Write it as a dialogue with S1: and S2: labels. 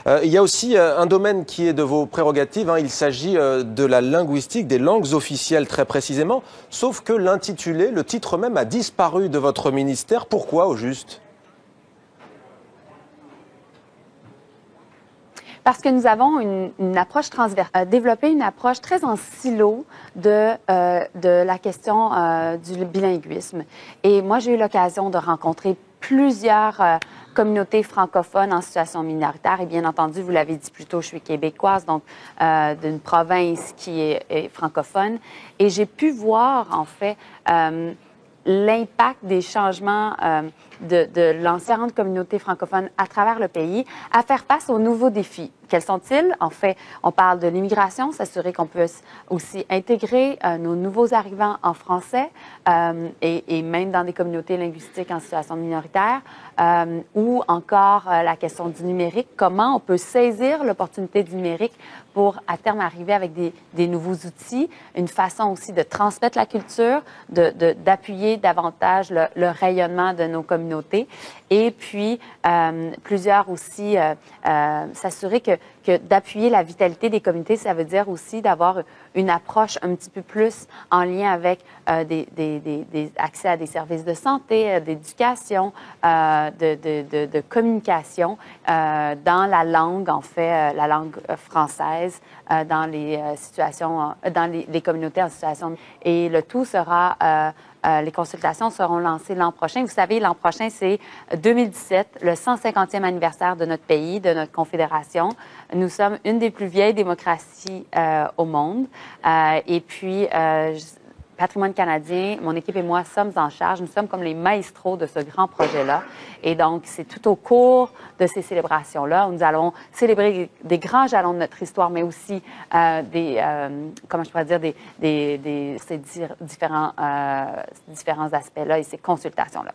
S1: Il y a aussi un domaine qui est de vos prérogatives. Il s'agit de la linguistique, des langues officielles très précisément. Sauf que l'intitulé, le titre même, a disparu de votre ministère. Pourquoi, au juste?
S2: Parce que nous avons une approche transversale, développer une approche très en silo de la question du bilinguisme. Et moi, j'ai eu l'occasion de rencontrer plusieurs communautés francophones en situation minoritaire. Et bien entendu, vous l'avez dit plus tôt, je suis québécoise, donc d'une province qui est francophone. Et j'ai pu voir, en fait, l'impact des changements de l'ancienne communauté francophone à travers le pays à faire face aux nouveaux défis. Quels sont-ils? En fait, on parle de l'immigration, s'assurer qu'on puisse aussi intégrer nos nouveaux arrivants en français et même dans des communautés linguistiques en situation minoritaire, ou encore la question du numérique, comment on peut saisir l'opportunité du numérique pour à terme arriver avec des nouveaux outils, une façon aussi de transmettre la culture, d'appuyer davantage le rayonnement de nos communautés et puis plusieurs aussi s'assurer que d'appuyer la vitalité des communautés, ça veut dire aussi d'avoir une approche un petit peu plus en lien avec des accès à des services de santé, d'éducation, de communication dans la langue, en fait, la langue française, dans les situations, dans les communautés en situation. Et le tout sera... les consultations seront lancées l'an prochain. Vous savez, l'an prochain, c'est 2017, le 150e anniversaire de notre pays, de notre confédération. Nous sommes une des plus vieilles démocraties au monde. Et puis, Patrimoine canadien, mon équipe et moi sommes en charge. Nous sommes comme les maestros de ce grand projet-là. Et donc, c'est tout au cours de ces célébrations-là où nous allons célébrer des grands jalons de notre histoire, mais aussi comment je pourrais dire, ces différents aspects-là et ces consultations-là.